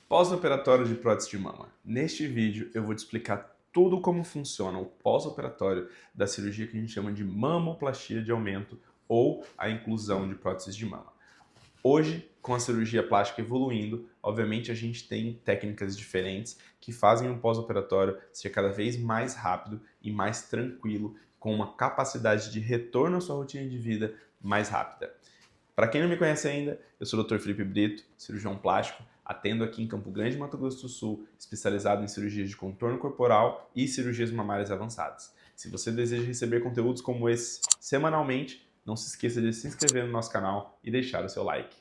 Pós-operatório de prótese de mama. Neste vídeo eu vou te explicar tudo como funciona o pós-operatório da cirurgia que a gente chama de mamoplastia de aumento ou a inclusão de próteses de mama. Hoje, com a cirurgia plástica evoluindo, obviamente a gente tem técnicas diferentes que fazem o pós-operatório ser cada vez mais rápido e mais tranquilo, com uma capacidade de retorno à sua rotina de vida mais rápida. Para quem não me conhece ainda, eu sou o Dr. Felipe Brito, cirurgião plástico, atendo aqui em Campo Grande, Mato Grosso do Sul, especializado em cirurgias de contorno corporal e cirurgias mamárias avançadas. Se você deseja receber conteúdos como esse semanalmente, não se esqueça de se inscrever no nosso canal e deixar o seu like.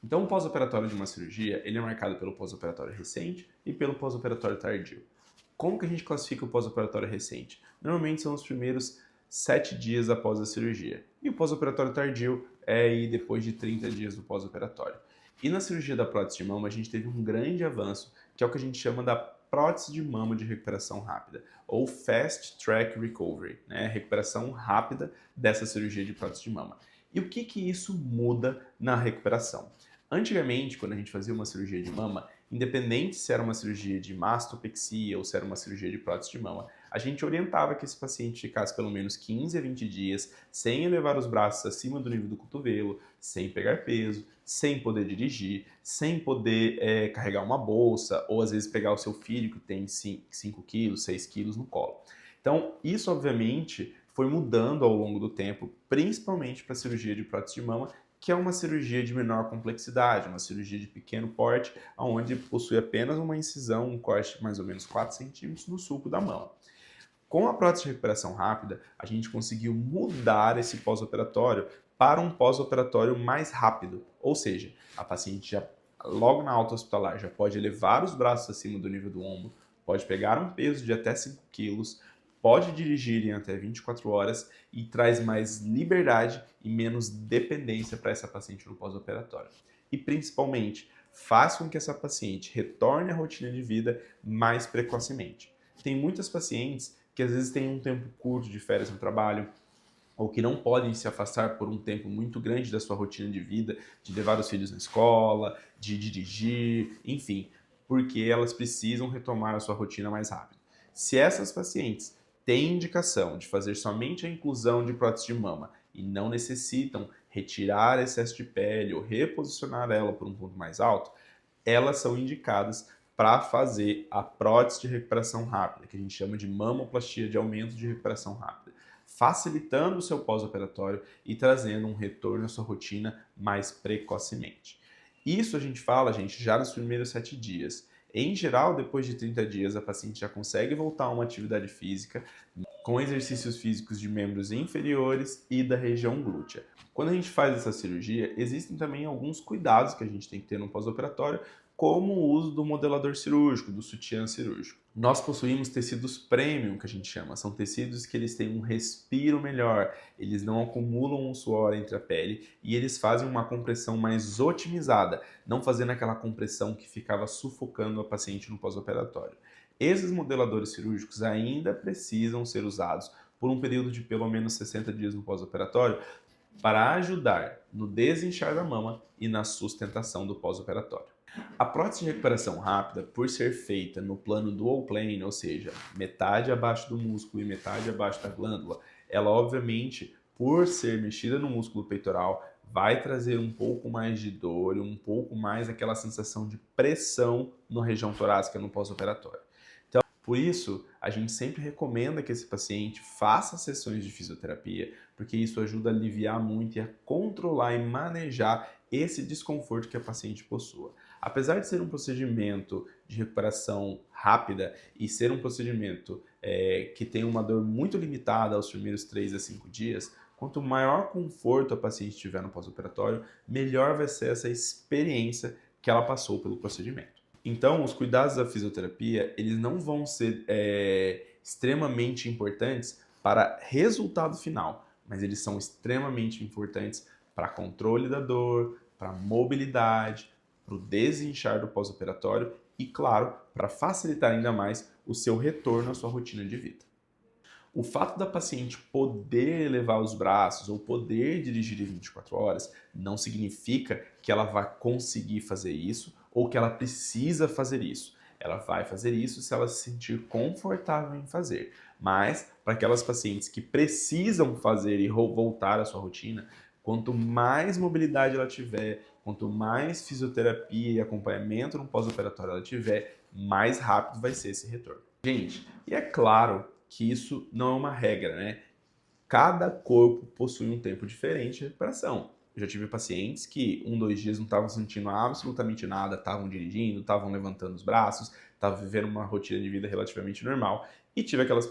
Então, o pós-operatório de uma cirurgia, ele é marcado pelo pós-operatório recente e pelo pós-operatório tardio. Como que a gente classifica o pós-operatório recente? Normalmente são os primeiros 7 dias após a cirurgia. E o pós-operatório tardio é aí depois de 30 dias do pós-operatório. E na cirurgia da prótese de mama, a gente teve um grande avanço, que é o que a gente chama da prótese de mama de recuperação rápida, ou Fast Track Recovery, né? Recuperação rápida dessa cirurgia de prótese de mama. E o que isso muda na recuperação? Antigamente, quando a gente fazia uma cirurgia de mama, independente se era uma cirurgia de mastopexia ou se era uma cirurgia de prótese de mama, a gente orientava que esse paciente ficasse pelo menos 15 a 20 dias sem elevar os braços acima do nível do cotovelo, sem pegar peso, sem poder dirigir, sem poder carregar uma bolsa ou às vezes pegar o seu filho que tem 5 quilos, 6 quilos no colo. Então, isso obviamente foi mudando ao longo do tempo, principalmente para a cirurgia de prótese de mama, que é uma cirurgia de menor complexidade, uma cirurgia de pequeno porte, onde possui apenas uma incisão, um corte de mais ou menos 4 centímetros no sulco da mama. Com a prótese de recuperação rápida, a gente conseguiu mudar esse pós-operatório para um pós-operatório mais rápido, ou seja, a paciente já logo na alta hospitalar já pode elevar os braços acima do nível do ombro, pode pegar um peso de até 5 quilos, pode dirigir em até 24 horas e traz mais liberdade e menos dependência para essa paciente no pós-operatório. E principalmente, faz com que essa paciente retorne à rotina de vida mais precocemente. Tem muitas pacientes que às vezes têm um tempo curto de férias no trabalho, ou que não podem se afastar por um tempo muito grande da sua rotina de vida, de levar os filhos na escola, de dirigir, enfim, porque elas precisam retomar a sua rotina mais rápido. Se essas pacientes têm indicação de fazer somente a inclusão de prótese de mama e não necessitam retirar excesso de pele ou reposicionar ela por um ponto mais alto, elas são indicadas para fazer a prótese de recuperação rápida, que a gente chama de mamoplastia de aumento de recuperação rápida, facilitando o seu pós-operatório e trazendo um retorno à sua rotina mais precocemente. Isso a gente fala, gente, já nos primeiros 7 dias. Em geral, depois de 30 dias, a paciente já consegue voltar a uma atividade física com exercícios físicos de membros inferiores e da região glútea. Quando a gente faz essa cirurgia, existem também alguns cuidados que a gente tem que ter no pós-operatório, como o uso do modelador cirúrgico, do sutiã cirúrgico. Nós possuímos tecidos premium, que a gente chama. São tecidos que eles têm um respiro melhor, eles não acumulam um suor entre a pele e eles fazem uma compressão mais otimizada, não fazendo aquela compressão que ficava sufocando a paciente no pós-operatório. Esses modeladores cirúrgicos ainda precisam ser usados por um período de pelo menos 60 dias no pós-operatório para ajudar no desinchar da mama e na sustentação do pós-operatório. A prótese de recuperação rápida, por ser feita no plano dual plane, ou seja, metade abaixo do músculo e metade abaixo da glândula, ela obviamente, por ser mexida no músculo peitoral, vai trazer um pouco mais de dor e um pouco mais aquela sensação de pressão na região torácica no pós-operatório. Então, por isso, a gente sempre recomenda que esse paciente faça sessões de fisioterapia, porque isso ajuda a aliviar muito e a controlar e manejar esse desconforto que a paciente possua. Apesar de ser um procedimento de recuperação rápida e ser um procedimento que tem uma dor muito limitada aos primeiros 3 a 5 dias, quanto maior conforto a paciente tiver no pós-operatório, melhor vai ser essa experiência que ela passou pelo procedimento. Então, os cuidados da fisioterapia, eles não vão ser extremamente importantes para resultado final, mas eles são extremamente importantes para controle da dor, para mobilidade, para o desinchar do pós-operatório e, claro, para facilitar ainda mais o seu retorno à sua rotina de vida. O fato da paciente poder elevar os braços ou poder dirigir em 24 horas não significa que ela vai conseguir fazer isso ou que ela precisa fazer isso. Ela vai fazer isso se ela se sentir confortável em fazer. Mas, para aquelas pacientes que precisam fazer e voltar à sua rotina, quanto mais mobilidade ela tiver, quanto mais fisioterapia e acompanhamento no pós-operatório ela tiver, mais rápido vai ser esse retorno. Gente, e é claro que isso não é uma regra, né? Cada corpo possui um tempo diferente de recuperação. Eu já tive pacientes que 2 dias não estavam sentindo absolutamente nada, estavam dirigindo, estavam levantando os braços, estavam vivendo uma rotina de vida relativamente normal. E tive aquelas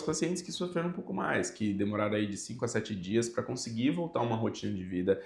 pacientes que sofreram um pouco mais, que demoraram aí de 5 a 7 dias para conseguir voltar a uma rotina de vida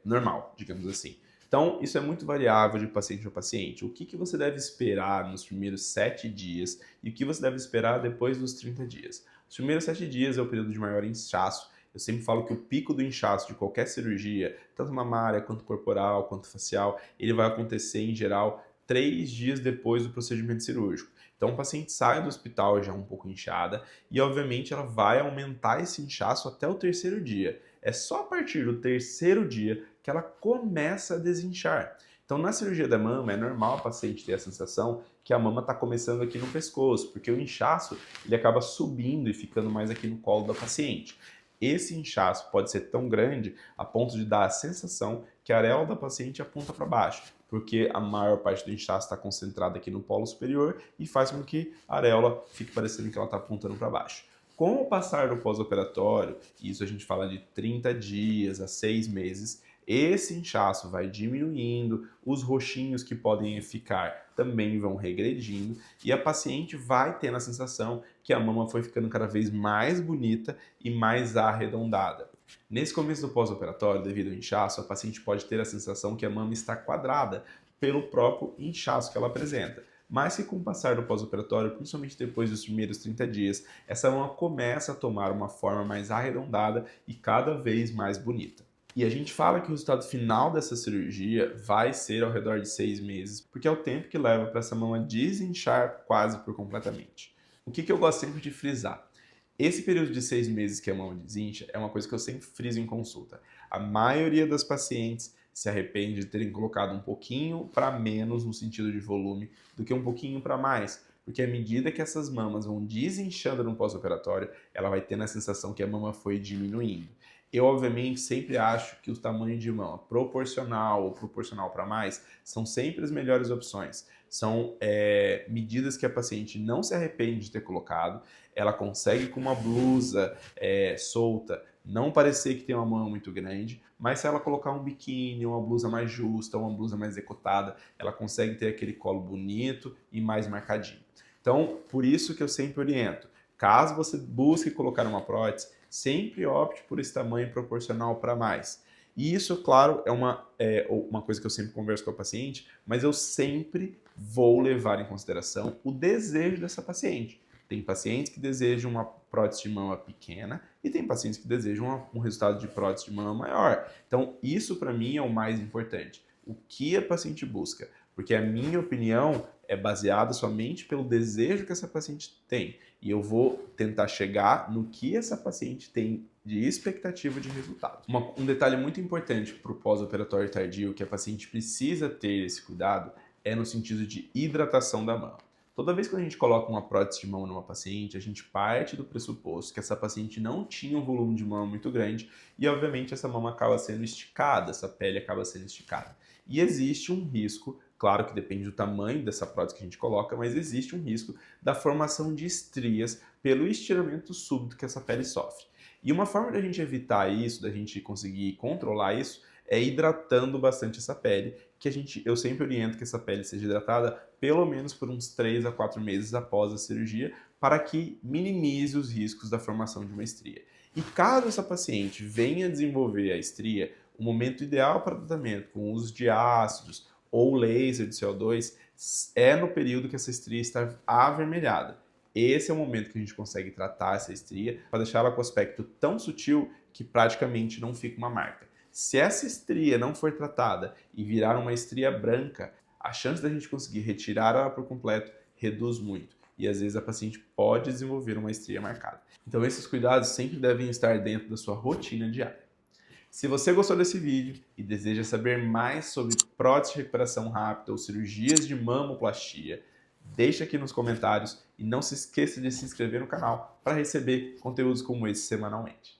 normal, digamos assim. Então, isso é muito variável de paciente a paciente. O que você deve esperar nos primeiros 7 dias e o que você deve esperar depois dos 30 dias? Os primeiros 7 dias é o período de maior inchaço. Eu sempre falo que o pico do inchaço de qualquer cirurgia, tanto mamária, quanto corporal, quanto facial, ele vai acontecer, em geral, 3 dias depois do procedimento cirúrgico. Então, o paciente sai do hospital já um pouco inchada e, obviamente, ela vai aumentar esse inchaço até o 3º dia. É só a partir do 3º dia que ela começa a desinchar. Então, na cirurgia da mama, é normal a paciente ter a sensação que a mama está começando aqui no pescoço, porque o inchaço ele acaba subindo e ficando mais aqui no colo da paciente. Esse inchaço pode ser tão grande a ponto de dar a sensação que a areola da paciente aponta para baixo, porque a maior parte do inchaço está concentrada aqui no polo superior e faz com que a areola fique parecendo que ela está apontando para baixo. Com o passar do pós-operatório, isso a gente fala de 30 dias a 6 meses, esse inchaço vai diminuindo, os roxinhos que podem ficar também vão regredindo e a paciente vai tendo a sensação que a mama foi ficando cada vez mais bonita e mais arredondada. Nesse começo do pós-operatório, devido ao inchaço, a paciente pode ter a sensação que a mama está quadrada pelo próprio inchaço que ela apresenta. Mas que com o passar do pós-operatório, principalmente depois dos primeiros 30 dias, essa mama começa a tomar uma forma mais arredondada e cada vez mais bonita. E a gente fala que o resultado final dessa cirurgia vai ser ao redor de 6 meses, porque é o tempo que leva para essa mama desinchar quase por completamente. O que eu gosto sempre de frisar? Esse período de 6 meses que a mama desincha é uma coisa que eu sempre friso em consulta. A maioria das pacientes se arrepende de terem colocado um pouquinho para menos no sentido de volume do que um pouquinho para mais, porque à medida que essas mamas vão desinchando no pós-operatório, ela vai tendo a sensação que a mama foi diminuindo. Eu, obviamente, sempre acho que o tamanho de mama proporcional ou proporcional para mais são sempre as melhores opções. São medidas que a paciente não se arrepende de ter colocado, ela consegue com uma blusa solta não parecer que tem uma mama muito grande, mas se ela colocar um biquíni, uma blusa mais justa, uma blusa mais decotada, ela consegue ter aquele colo bonito e mais marcadinho. Então, por isso que eu sempre oriento, caso você busque colocar uma prótese, sempre opte por esse tamanho proporcional para mais. E isso, claro, é uma coisa que eu sempre converso com a paciente, mas eu sempre vou levar em consideração o desejo dessa paciente. Tem pacientes que desejam uma prótese de mama pequena e tem pacientes que desejam um resultado de prótese de mama maior. Então, isso para mim é o mais importante. O que a paciente busca? Porque a minha opinião é baseada somente pelo desejo que essa paciente tem. E eu vou tentar chegar no que essa paciente tem de expectativa de resultado. Um detalhe muito importante para o pós-operatório tardio que a paciente precisa ter esse cuidado é no sentido de hidratação da mama. Toda vez que a gente coloca uma prótese de mama numa paciente, a gente parte do pressuposto que essa paciente não tinha um volume de mama muito grande e, obviamente, essa mama acaba sendo esticada, essa pele acaba sendo esticada. E existe um risco, claro que depende do tamanho dessa prótese que a gente coloca, mas existe um risco da formação de estrias pelo estiramento súbito que essa pele sofre. E uma forma da gente evitar isso, da gente conseguir controlar isso, é hidratando bastante essa pele, que eu sempre oriento que essa pele seja hidratada pelo menos por uns 3 a 4 meses após a cirurgia, para que minimize os riscos da formação de uma estria. E caso essa paciente venha desenvolver a estria, o momento ideal para tratamento com o uso de ácidos ou laser de CO2 é no período que essa estria está avermelhada. Esse é o momento que a gente consegue tratar essa estria para deixar ela com aspecto tão sutil que praticamente não fica uma marca. Se essa estria não for tratada e virar uma estria branca, a chance da gente conseguir retirar ela por completo reduz muito. E às vezes a paciente pode desenvolver uma estria marcada. Então esses cuidados sempre devem estar dentro da sua rotina diária. Se você gostou desse vídeo e deseja saber mais sobre prótese de recuperação rápida ou cirurgias de mamoplastia, deixa aqui nos comentários e não se esqueça de se inscrever no canal para receber conteúdos como esse semanalmente.